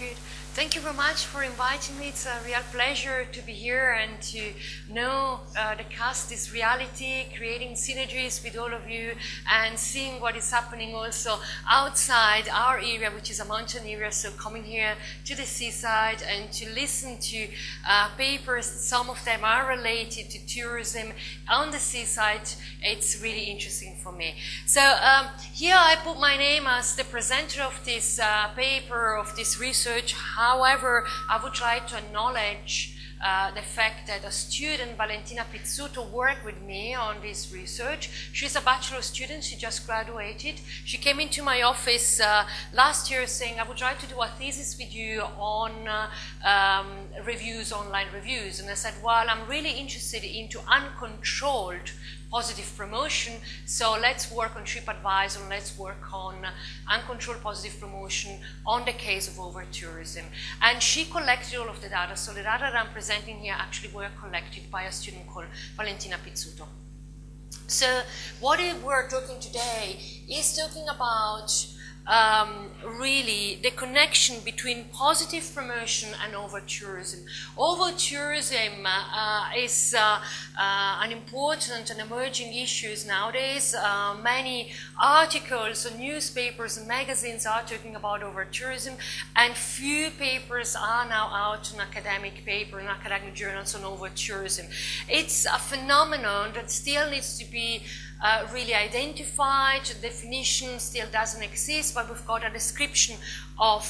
Good. Thank you very much for inviting me. It's a real pleasure to be here and to know the cast is reality, creating synergies with all of you and seeing what is happening also outside our area, which is a mountain area. So coming here to the seaside and to listen to papers, some of them are related to tourism on the seaside. It's really interesting for me. So here I put my name as the presenter of this paper, of this research. However, I would try to acknowledge the fact that a student, Valentina Pizzuto, worked with me on this research. She's a bachelor student, she just graduated. She came into my office last year saying, I would try to do a thesis with you on reviews, online reviews. And I said, well, I'm really interested into uncontrolled positive promotion, so let's work on TripAdvisor, let's work on uncontrolled positive promotion on the case of over-tourism. And she collected all of the data, so the data that I'm presenting here actually were collected by a student called Valentina Pizzuto. So what we're talking today is talking about really the connection between positive promotion and over-tourism. Over-tourism is an important and emerging issue nowadays. Many articles and newspapers and magazines are talking about over-tourism, and few papers are now out in academic paper and academic journals on over-tourism. It's a phenomenon that still needs to be really identified. The definition still doesn't exist, but we've got a description of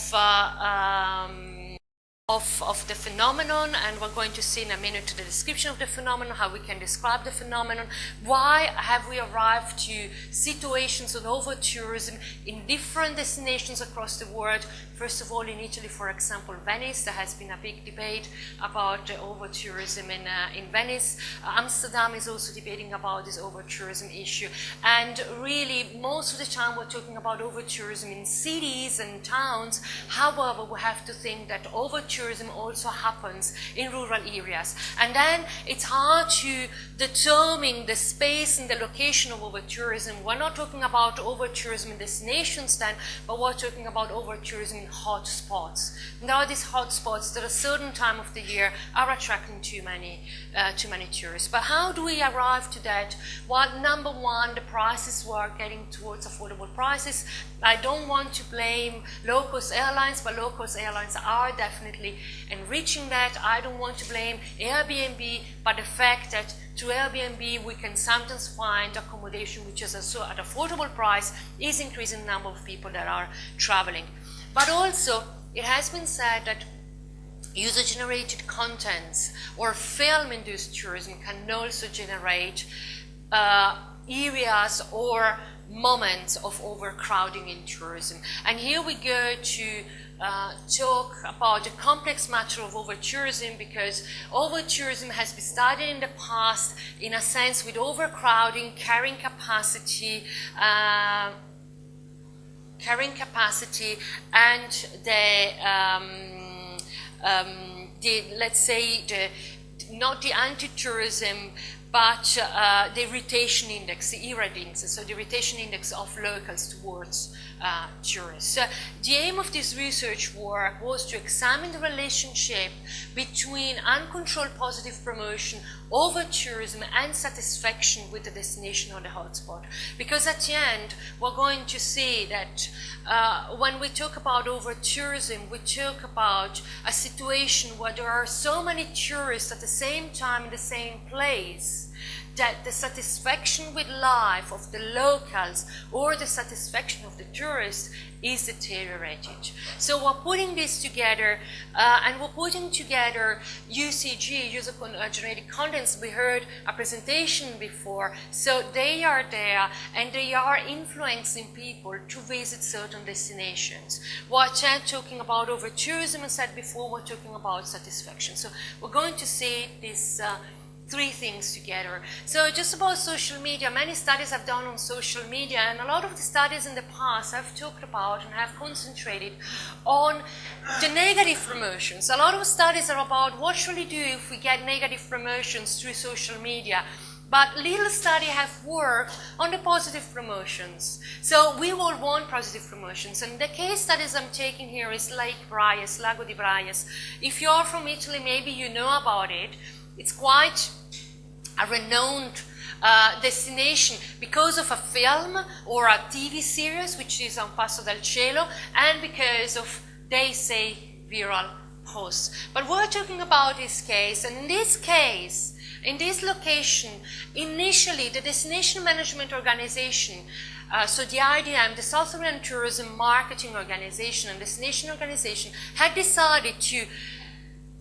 the phenomenon, and we're going to see in a minute the description of the phenomenon, how we can describe the phenomenon. Why have we arrived to situations of over-tourism in different destinations across the world? First of all, in Italy, for example, Venice, there has been a big debate about over-tourism in Venice. Amsterdam is also debating about this over-tourism issue. And really, most of the time we're talking about over-tourism in cities and towns. However, we have to think that over-tourism also happens in rural areas. And then it's hard to determine the space and the location of over-tourism. We're not talking about over-tourism in destinations then, but we're talking about over-tourism in hot spots. Now these hot spots that at a certain time of the year are attracting too many tourists. But how do we arrive to that? Well, number one, the prices were getting towards affordable prices. I don't want to blame low-cost airlines, but low-cost airlines are definitely enriching that. I don't want to blame Airbnb, but the fact that through Airbnb we can sometimes find accommodation which is also at affordable price is increasing the number of people that are traveling. But also, it has been said that user-generated contents or film-induced tourism can also generate areas or moments of overcrowding in tourism. And here we go to talk about the complex matter of over-tourism, because over-tourism has been studied in the past in a sense with overcrowding, carrying capacity, and let's say not the anti-tourism, but the irritation index, the IRAD index, so the irritation index of locals towards tourists. So the aim of this research work was to examine the relationship between uncontrolled positive promotion, over-tourism, and satisfaction with the destination or the hotspot. Because at the end, we're going to see that when we talk about over-tourism, we talk about a situation where there are so many tourists at the same time in the same place that the satisfaction with life of the locals or the satisfaction of the tourists is deteriorated. So we're putting this together, and we're putting together UCG, user-generated contents. We heard a presentation before, so they are there and they are influencing people to visit certain destinations. We're talking about over-tourism, and said before, we're talking about satisfaction. So we're going to see this three things together. So just about social media, many studies have done on social media, and a lot of the studies in the past have talked about and have concentrated on the negative promotions. A lot of studies are about what should we do if we get negative promotions through social media. But little study have worked on the positive promotions. So we all want positive promotions. And the case studies I'm taking here is Lake Braies, Lago di Braies. If you're from Italy, maybe you know about it. It's quite a renowned destination because of a film or a TV series, which is Un Passo dal Cielo, and because of, they say, viral posts. But we're talking about this case, and in this case, in this location, initially the Destination Management Organization, so the IDM, the South Korean Tourism Marketing Organization and Destination Organization, had decided to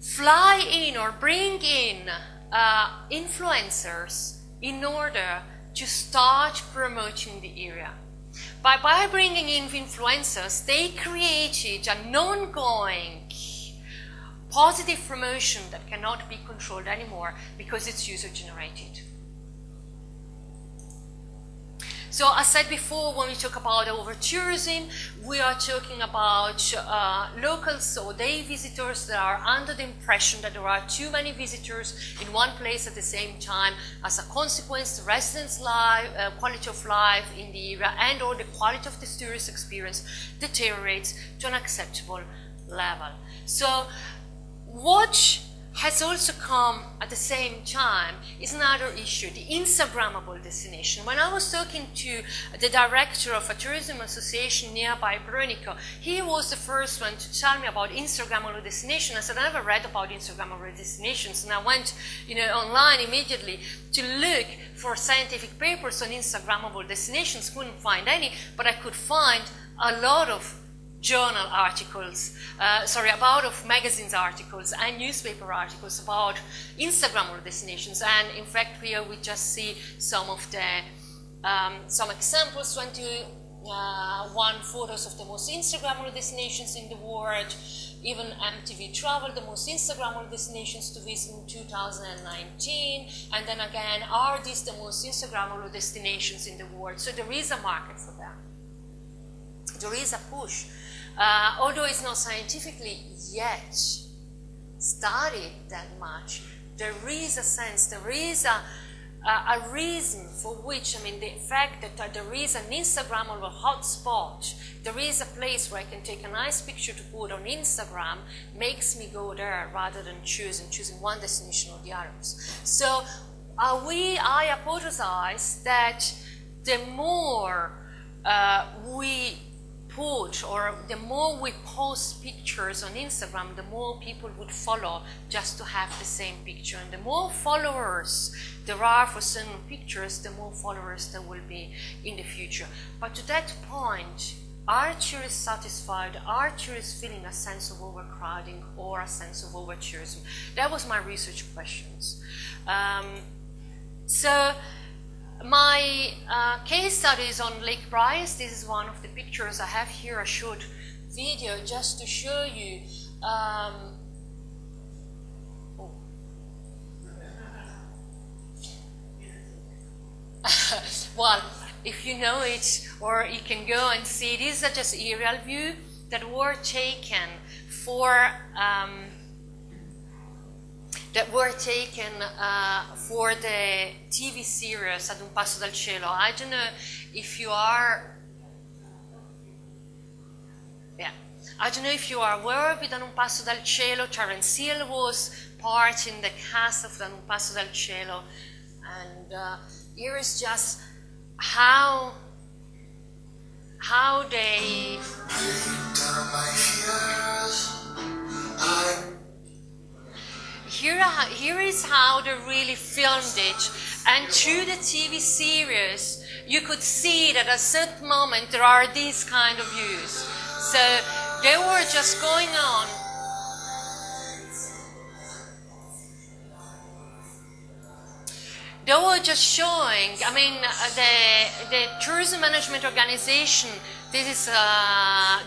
fly in or bring in influencers in order to start promoting the area. By bringing in influencers, they created an ongoing positive promotion that cannot be controlled anymore because it's user-generated. So as said before, when we talk about over-tourism, we are talking about locals or day visitors that are under the impression that there are too many visitors in one place at the same time. As a consequence, the residents' quality of life in the area and or the quality of the tourist experience deteriorates to an acceptable level. So what has also come at the same time is another issue, the Instagrammable destination. When I was talking to the director of a tourism association nearby Brunico, he was the first one to tell me about Instagrammable destination. I said, I never read about Instagrammable destinations, and I went online immediately to look for scientific papers on Instagrammable destinations. Couldn't find any, but I could find a lot of journal articles, about magazines articles and newspaper articles about Instagrammable destinations. And in fact, here we just see some of the, some examples, 21 photos of the most Instagrammable destinations in the world. Even MTV Travel, the most Instagrammable destinations to visit in 2019. And then again, are these the most Instagrammable destinations in the world? So there is a market for them. There is a push. Although it's not scientifically yet studied that much, there is a sense, there is a reason for which, the fact that there is an Instagrammable hotspot, there is a place where I can take a nice picture to put on Instagram, makes me go there rather than choosing one destination or the others. So I hypothesize that the more we put, or the more we post pictures on Instagram, the more people would follow just to have the same picture. And the more followers there are for certain pictures, the more followers there will be in the future. But to that point, are tourists satisfied? Are tourists feeling a sense of overcrowding or a sense of over-tourism? That was my research questions. My case study is on Lake Braies. This is one of the pictures. I have here a short video just to show you. Well, if you know it, or you can go and see, these are just aerial view that were taken for the TV series Ad un Passo dal Cielo. I don't know if you are, aware of it. Ad un Passo dal Cielo, Terence Hill was part in the cast of Ad un Passo dal Cielo, and here is just how they. Here is how they really filmed it, and through the TV series you could see that at a certain moment there are these kind of views. So they were just going on. They were just showing, the tourism management organization. This is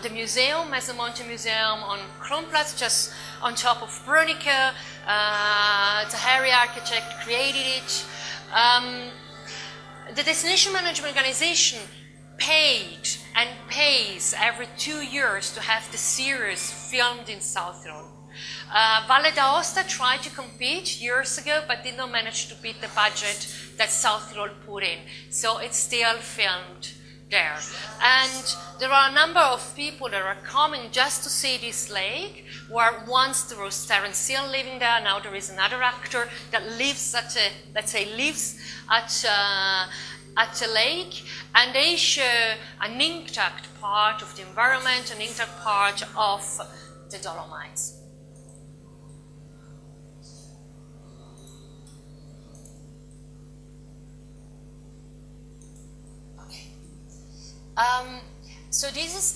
the museum, Mesomonte Museum on Kronplatz, just on top of Brunico. The Harry architect created it. The destination management organization paid and pays every 2 years to have the series filmed in South Tyrol. Valle d'Aosta tried to compete years ago, but did not manage to beat the budget that South Tyrol put in. So it's still filmed there. And there are a number of people that are coming just to see this lake, where once there was Terence Hill living there, now there is another actor that lives at a, let's say, lives at a lake, and they show an intact part of the environment, an intact part of the Dolomites. So this is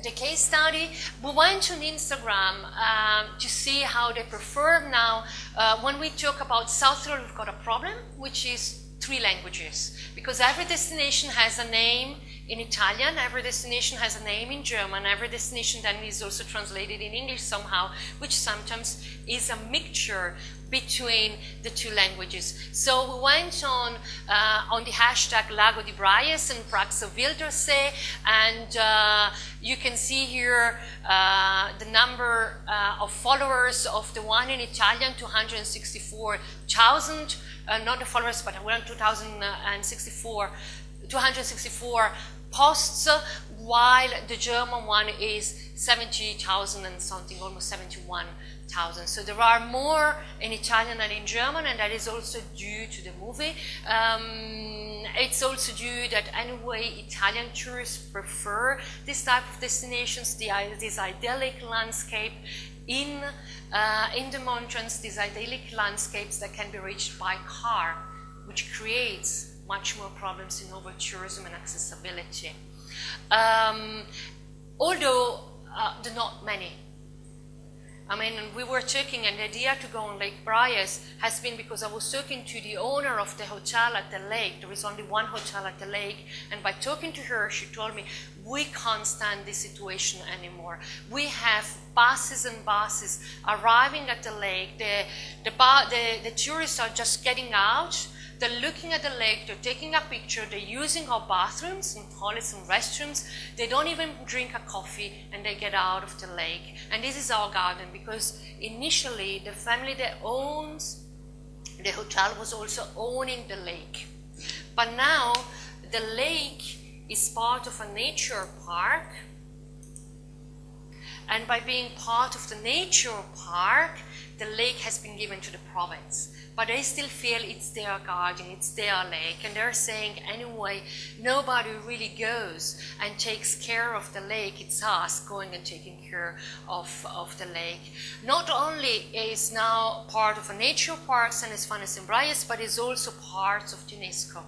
the case study. We went on Instagram to see how they perform now. When we talk about South Tyrol, we've got a problem, which is 3 languages, because every destination has a name in Italian, every destination has a name in German, every destination then is also translated in English somehow, which sometimes is a mixture between the 2 languages. So we went on the hashtag Lago di Braies and Praxo Wildersee, and you can see here the number of followers of the one in Italian, 264,000, not the followers, but around 264 posts, while the German one is 70,000 and something, almost 71,000. So there are more in Italian than in German, and that is also due to the movie. It's also due that anyway Italian tourists prefer this type of destinations, this idyllic landscape in the mountains, these idyllic landscapes that can be reached by car, which creates much more problems in over-tourism and accessibility. Although there are not many. I mean, we were talking, and the idea to go on Lake Braies has been because I was talking to the owner of the hotel at the lake. There is only one hotel at the lake, and by talking to her, she told me, we can't stand this situation anymore. We have buses and buses arriving at the lake. The tourists are just getting out. They're looking at the lake, they're taking a picture, they're using our bathrooms and toilets and restrooms. They don't even drink a coffee, and they get out of the lake. And this is our garden, because initially the family that owns the hotel was also owning the lake. But now the lake is part of a nature park, and by being part of the nature park, the lake has been given to the province. But they still feel it's their garden, it's their lake, and they're saying, anyway, nobody really goes and takes care of the lake, it's us going and taking care of the lake. Not only is now part of a nature park, San Esfanes and Braies, but is also part of UNESCO.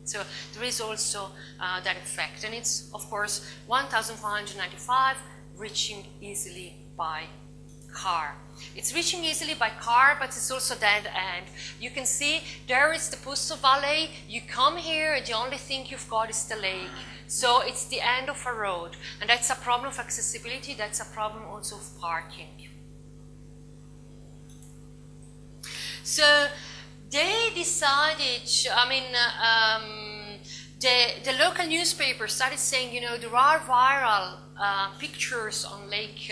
So there is also that effect, and it's, of course, 1,495, reaching easily by car. It's reaching easily by car, but it's also dead end. You can see there is the Pusso Valley. You come here and the only thing you've got is the lake. So it's the end of a road, and that's a problem of accessibility. That's a problem also of parking. So they decided, the local newspaper started saying, you know, there are viral pictures on Lake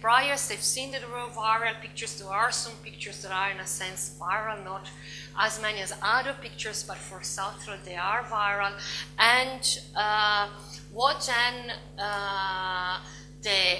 Braies. They've seen that there are viral pictures. There are some pictures that are in a sense viral, not as many as other pictures, but for South Tyrol they are viral. And what then the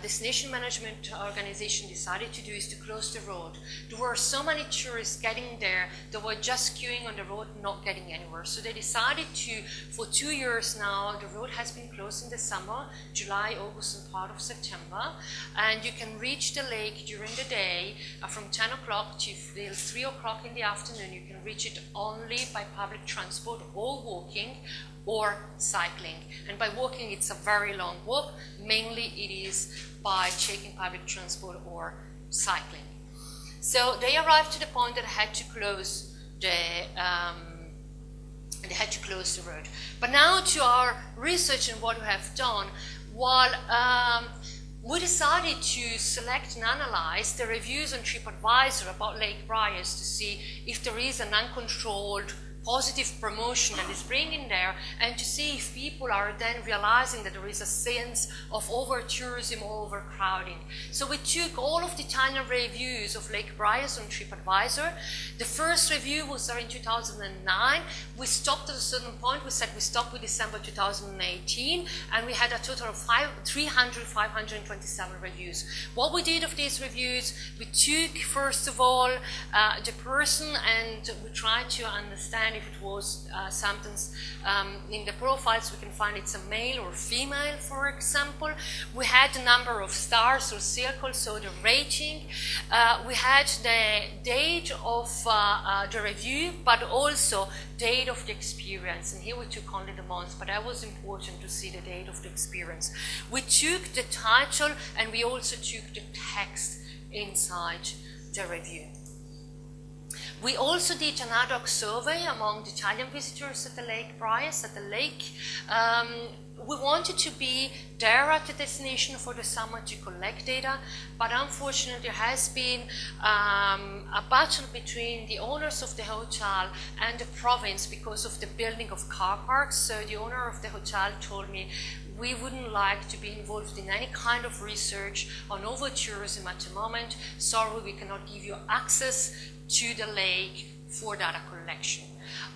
destination management organization decided to do is to close the road. There were so many tourists getting there, they were just queuing on the road, not getting anywhere. So they decided to, for 2 years now, the road has been closed in the summer, July, August, and part of September. And you can reach the lake during the day from 10 o'clock to 3 o'clock in the afternoon. You can reach it only by public transport or walking, or cycling. And by walking, it's a very long walk. Mainly it is by taking public transport or cycling. So they arrived to the point that they had to close the road. But now to our research and what we have done, while we decided to select and analyze the reviews on TripAdvisor about Lake Braies to see if there is an uncontrolled positive promotion that is bringing there, and to see if people are then realizing that there is a sense of over-tourism or overcrowding. So we took all of the Italian reviews of Lake Brias on TripAdvisor. The first review was there in 2009. We stopped at a certain point. We said we stopped with December 2018, and we had a total of 527 reviews. What we did of these reviews, we took, first of all, the person, and we tried to understand if it was sometimes in the profiles we can find it's a male or female, for example. We had the number of stars or circles, so the rating. We had the date of the review, but also date of the experience. And here we took only the month, but that was important to see the date of the experience. We took the title, and we also took the text inside the review. We also did an ad hoc survey among the Italian visitors at the Lake Brias, at the lake. We wanted to be there at the destination for the summer to collect data, but unfortunately there has been a battle between the owners of the hotel and the province because of the building of car parks. So the owner of the hotel told me, we wouldn't like to be involved in any kind of research on over-tourism at the moment. Sorry, we cannot give you access to the lake for data collection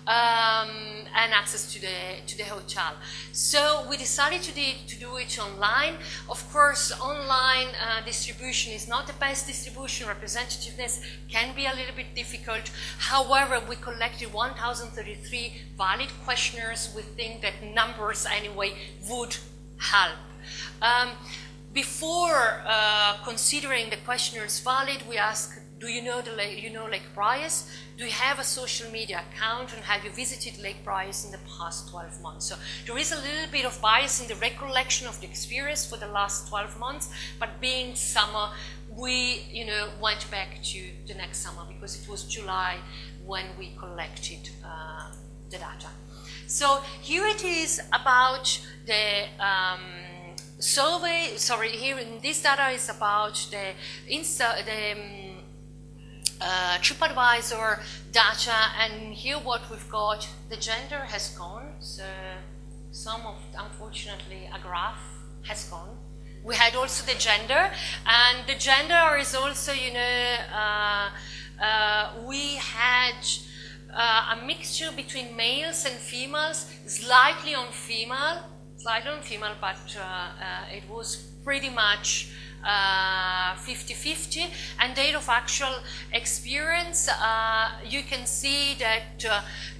and access to the hotel. So we decided to do it online. Of course, online distribution is not the best distribution. Representativeness can be a little bit difficult. However, we collected 1,033 valid questionnaires. We think that numbers anyway would help. Before considering the questionnaires valid, we asked, do you know Lake Brias? Do you have a social media account, and have you visited Lake Brias in the past 12 months? So there is a little bit of bias in the recollection of the experience for the last 12 months, but being summer, we went back to the next summer because it was July when we collected the data. So here it is about the survey. Sorry, here in this data is about the TripAdvisor data, and here what we've got, the gender has gone, so unfortunately a graph has gone. We had also the gender, and the gender is also, we had a mixture between males and females, slightly on female, but it was pretty much 50-50, and date of actual experience, you can see that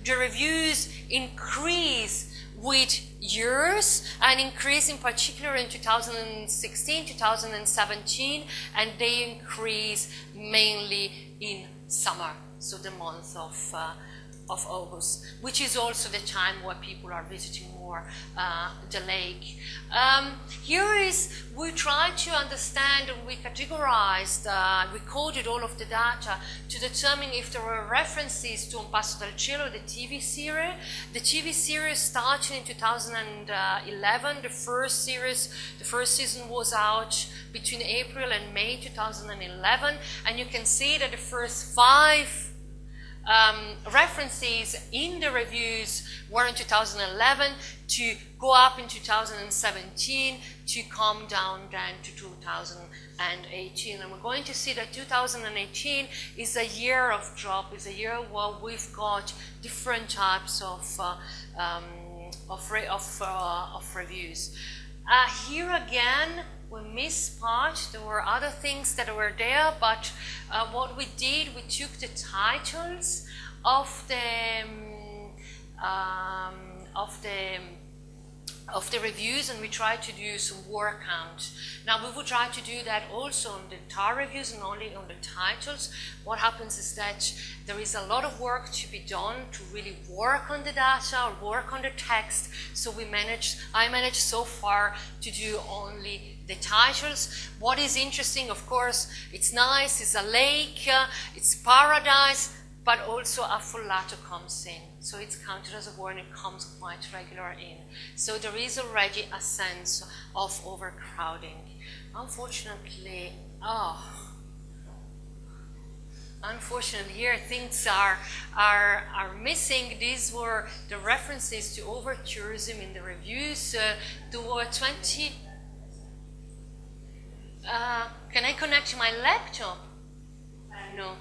the reviews increase with years, and increase in particular in 2016, 2017, and they increase mainly in summer, so the month of August, which is also the time where people are visiting more the lake. Here is, we tried to understand, and we categorized, we coded all of the data to determine if there were references to Un Passo dal Cielo, the TV series. The TV series started in 2011. The first season was out between April and May 2011, and you can see that the first 5 references in the reviews were in 2011, to go up in 2017, to come down then to 2018. And we're going to see that 2018 is a year of drop, is a year where we've got different types of reviews. Here again, we missed part. There were other things that were there, but what we did, we took the titles of the reviews, and we tried to do some word count. Now we would try to do that also on the entire reviews and only on the titles. What happens is that there is a lot of work to be done to really work on the data or work on the text. So I managed so far to do only the titles. What is interesting, of course, it's nice, it's a lake, it's paradise, but also affollato comes in. So it's counted as a word, and it comes quite regular in. So there is already a sense of overcrowding. Unfortunately, Unfortunately, here things are missing. These were the references to over-tourism in the reviews. There were 20. Can I connect to my laptop? No.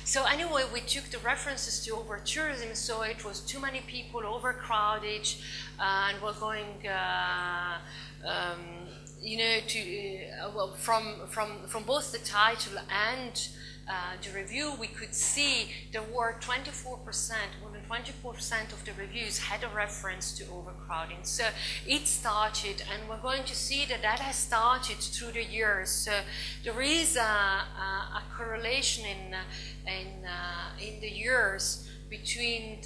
So anyway, we took the references to over-tourism, so it was too many people, overcrowded, and we're going, well, from both the title and the review, we could see there were 24%, more than 24% of the reviews had a reference to overcrowding. So it started, and we're going to see that that has started through the years. So there is a correlation in the years between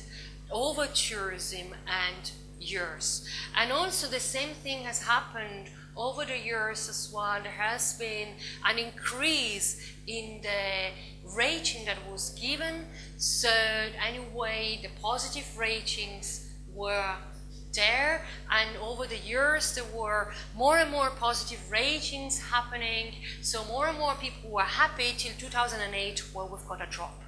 over-tourism and years. And also the same thing has happened over the years as well. There has been an increase in the rating that was given. So anyway, the positive ratings were there, and over the years there were more and more positive ratings happening. So more and more people were happy till 2008, where we've got a drop.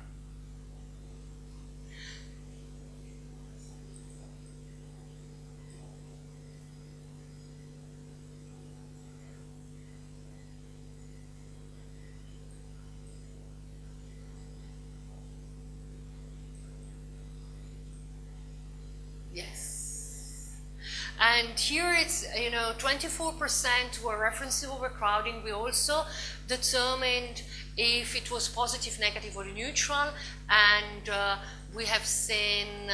And here it's, 24% were referenced to overcrowding. We also determined if it was positive, negative, or neutral. And we have seen,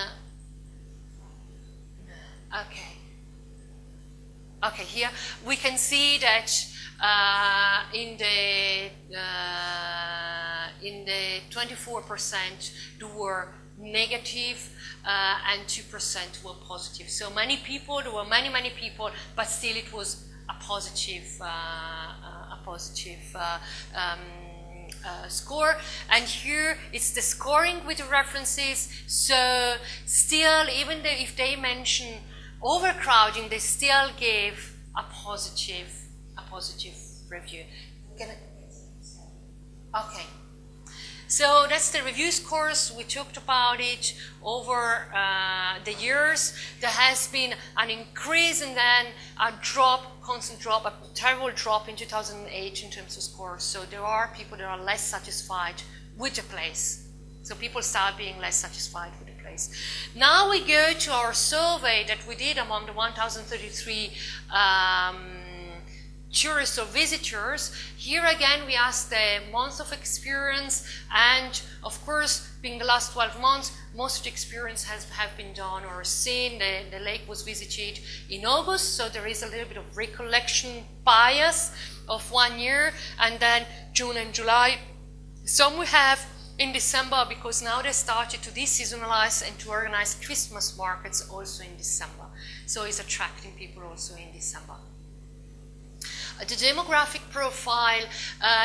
okay, here we can see that in the 24% there were negative and 2% were positive. So many people, there were many people, but still it was a positive score. And here it's the scoring with the references. So still, even though if they mention overcrowding, they still gave a positive review. Okay. So that's the review scores. We talked about it over the years. There has been an increase and then a drop, constant drop, a terrible drop in 2008 in terms of scores. So there are people that are less satisfied with the place. So people start being less satisfied with the place. Now we go to our survey that we did among the 1,033 tourists or visitors. Here again we asked the months of experience, and of course being the last 12 months, most of the experience have been done or seen. The lake was visited in August, so there is a little bit of recollection bias of 1 year, and then June and July. Some we have in December, because now they started to deseasonalize and to organize Christmas markets also in December. So it's attracting people also in December. The demographic profile,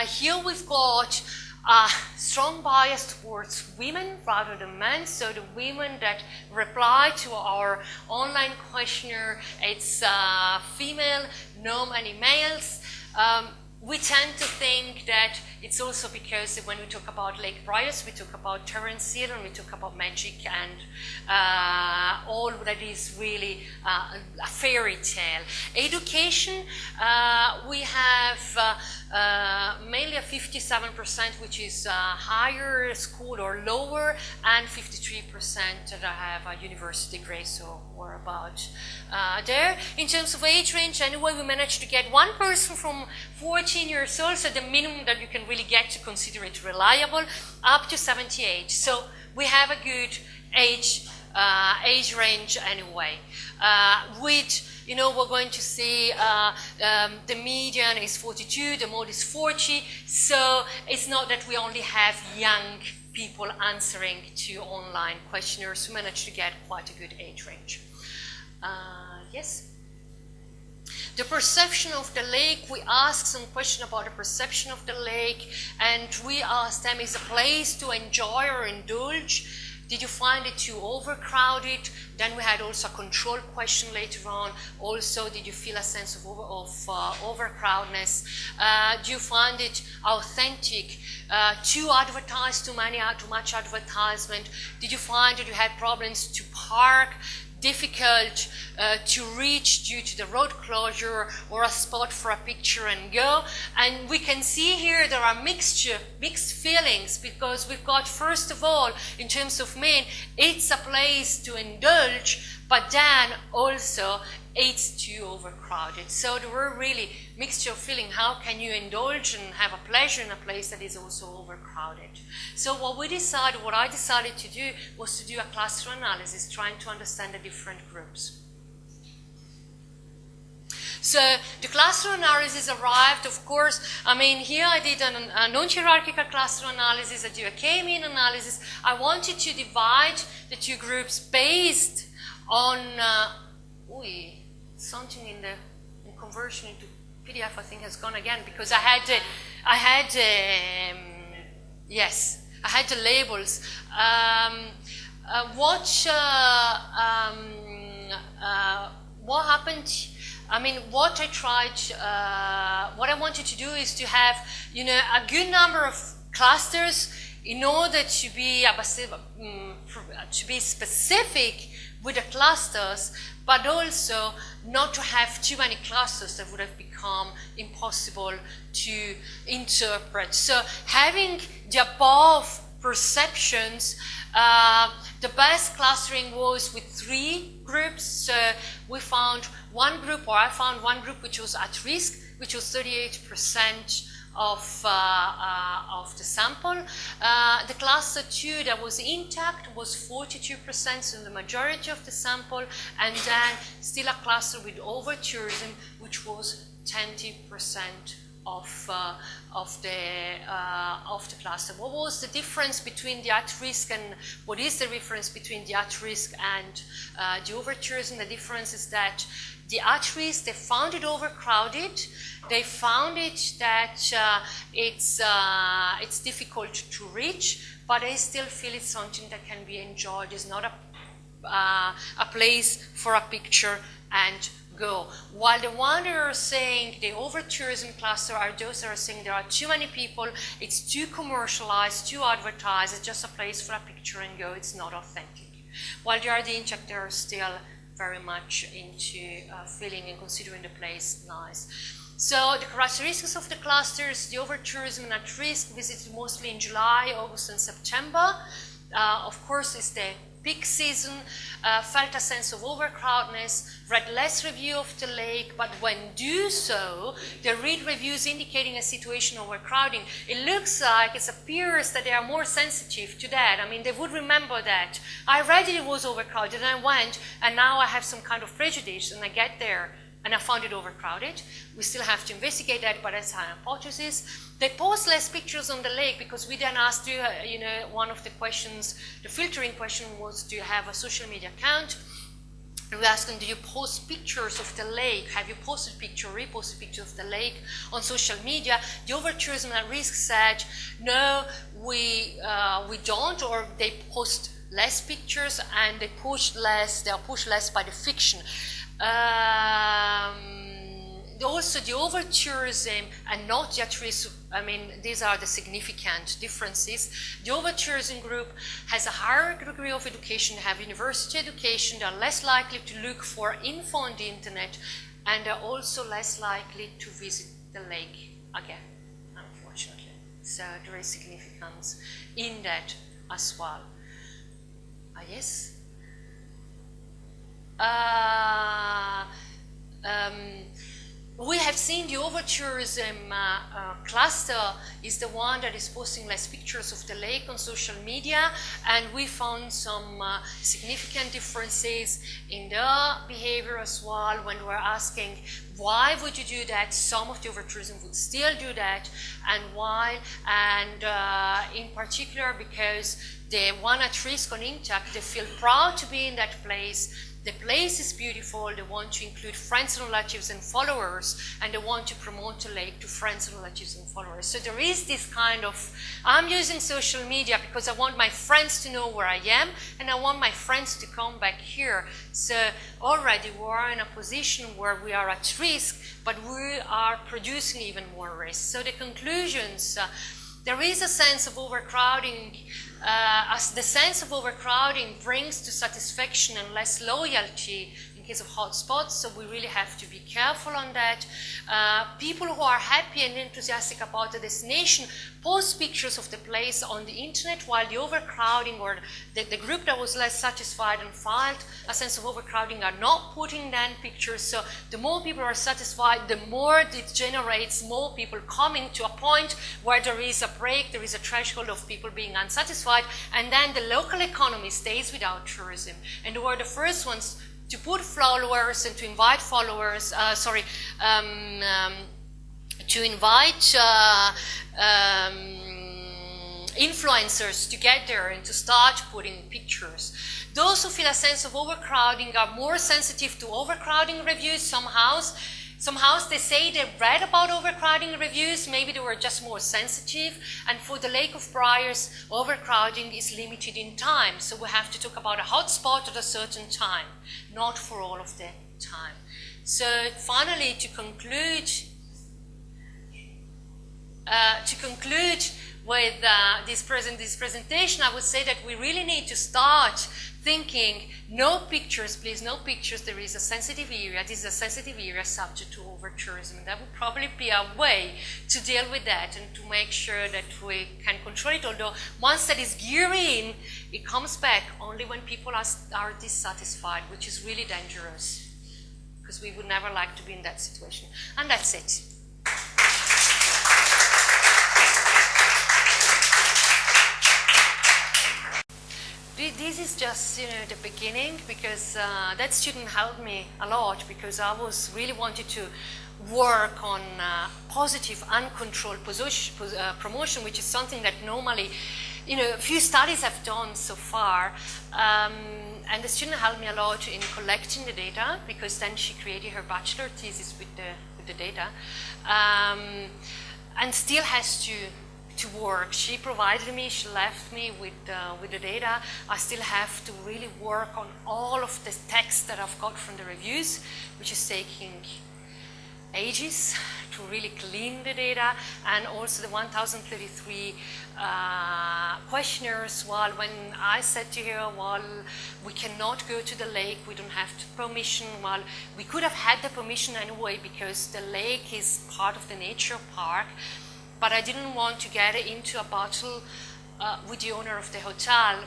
here we've got a strong bias towards women rather than men. So the women that reply to our online questionnaire, it's female, no many males. We tend to think that it's also because when we talk about Lake Briars, we talk about Terence Hill and we talk about magic and all that is really a fairy tale. Education, we have mainly a 57%, which is higher school or lower, and 53% that have a university degree, so we're about there. In terms of age range, anyway, we managed to get one person from 14 years old, so the minimum that you can really get to consider it reliable, up to 78. So we have a good age range anyway. We're going to see the median is 42, the mode is 40. So it's not that we only have young people answering to online questionnaires. We managed to get quite a good age range. Yes? The perception of the lake, we asked some question about the perception of the lake, and we asked them, is a place to enjoy or indulge? Did you find it too overcrowded? Then we had also a control question later on. Also, did you feel a sense of overcrowdedness? Do you find it authentic? Too advertised, too much advertisement? Did you find that you had problems to park? Difficult to reach due to the road closure, or a spot for a picture and go? And we can see here there are mixed feelings, because we've got, first of all, in terms of men, it's a place to indulge, but then also it's too overcrowded. So there were really mixture of feeling. How can you indulge and have a pleasure in a place that is also overcrowded? So what I decided to do was to do a cluster analysis, trying to understand the different groups. So the cluster analysis arrived, of course, here I did a non-hierarchical cluster analysis, I do a K-mean analysis. I wanted to divide the two groups based on something in conversion into PDF, I think, has gone again, because I had the labels. What happened? What I wanted to do is to have, a good number of clusters in order to be specific with the clusters, but also not to have too many clusters that would have become impossible to interpret. So having the above perceptions, the best clustering was with 3 groups. So we found one group, or I found one group which was at risk, which was 38% of the sample. The cluster 2 that was intact was 42%, so the majority of the sample, and then still a cluster with over-tourism, which was 20% of the cluster. What was the difference between the at-risk, and what is the difference between the at-risk and the over-tourism? The difference is that the at-risk, they found it overcrowded. They found it that it's difficult to reach, but they still feel it's something that can be enjoyed. It's not a place for a picture and go. While the one that are saying the over-tourism cluster are those that are saying there are too many people, it's too commercialized, too advertised, it's just a place for a picture and go, it's not authentic. While the RD intact, they are still very much into feeling and considering the place nice. So the characteristics of the clusters, the over-tourism and at risk, visited mostly in July, August and September. Of course, it's the peak season, felt a sense of overcrowdedness, read less review of the lake, but when do so, they read reviews indicating a situation of overcrowding. It looks like, it appears that they are more sensitive to that. They would remember that. I read it was overcrowded, and I went, and now I have some kind of prejudice, and I get there, and I found it overcrowded. We still have to investigate that, but that's a hypothesis. They post less pictures on the lake because we then asked, one of the questions, the filtering question was, do you have a social media account? And we asked them, do you post pictures of the lake? Have you posted reposted pictures of the lake on social media? The over-tourism at risk said, no, we don't, or they post less pictures and they are pushed less by the fiction. Also, the over-tourism and not the at-risk, these are the significant differences. The over-tourism group has a higher degree of education, they have university education, they are less likely to look for info on the internet, and they're also less likely to visit the lake again, unfortunately. So there is significance in that as well. Yes? We have seen the over-tourism cluster is the one that is posting less pictures of the lake on social media, and we found some significant differences in their behavior as well. When we were asking why would you do that, some of the over-tourism would still do that, and why, and in particular because the one at risk on intact, they feel proud to be in that place. the place is beautiful, they want to include friends and relatives and followers, and they want to promote the lake to friends and relatives and followers. So there is this kind of, I'm using social media because I want my friends to know where I am, and I want my friends to come back here. So already we are in a position where we are at risk, but we are producing even more risk. So the conclusions, there is a sense of overcrowding. As the sense of overcrowding brings to satisfaction and less loyalty in case of hotspots, so we really have to be careful on that. People who are happy and enthusiastic about the destination post pictures of the place on the internet, while the overcrowding or the group that was less satisfied and felt a sense of overcrowding are not putting then pictures. So the more people are satisfied, the more it generates more people coming to a point where there is a break, there is a threshold of people being unsatisfied, and then the local economy stays without tourism. And they were the first ones to put followers and to invite followers, to invite influencers to get there and to start putting pictures. Those who feel a sense of overcrowding are more sensitive to overcrowding reviews somehow. Somehow they say they read about overcrowding reviews, maybe they were just more sensitive, and for the Lake of Briars, overcrowding is limited in time, so we have to talk about a hotspot at a certain time, not for all of the time. So finally, to conclude with this presentation, I would say that we really need to start thinking, no pictures, please, no pictures, there is a sensitive area, this is a sensitive area subject to over-tourism. And that would probably be a way to deal with that and to make sure that we can control it, although once that is geared in, it comes back only when people are dissatisfied, which is really dangerous, because we would never like to be in that situation. And that's it. This is just, the beginning, because that student helped me a lot, because I was really wanted to work on positive, uncontrolled promotion, which is something that normally, few studies have done so far. And the student helped me a lot in collecting the data, because then she created her bachelor thesis with the data, and still has to work. She provided me, she left me with the data. I still have to really work on all of the text that I've got from the reviews, which is taking ages to really clean the data, and also the 1033 questionnaires. While when I said to her, well, we cannot go to the lake, we don't have permission, well, we could have had the permission anyway because the lake is part of the nature park, but I didn't want to get into a battle with the owner of the hotel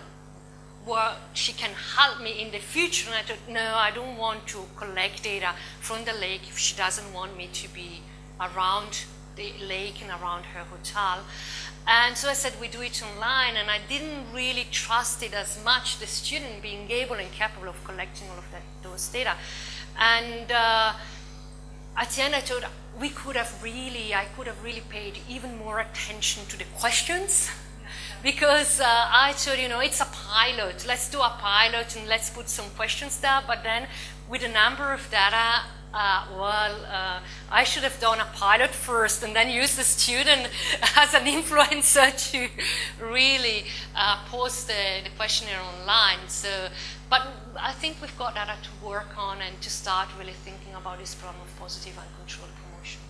where she can help me in the future. And I thought, no, I don't want to collect data from the lake if she doesn't want me to be around the lake and around her hotel. And so I said, we do it online, and I didn't really trust it as much, the student being able and capable of collecting all of those data. And at the end I thought, I could have really paid even more attention to the questions, because I thought, it's a pilot. Let's do a pilot and let's put some questions there. But then with a number of data, I should have done a pilot first and then use the student as an influencer to really post the questionnaire online. So, but I think we've got data to work on and to start really thinking about this problem of positive and controlled promotion.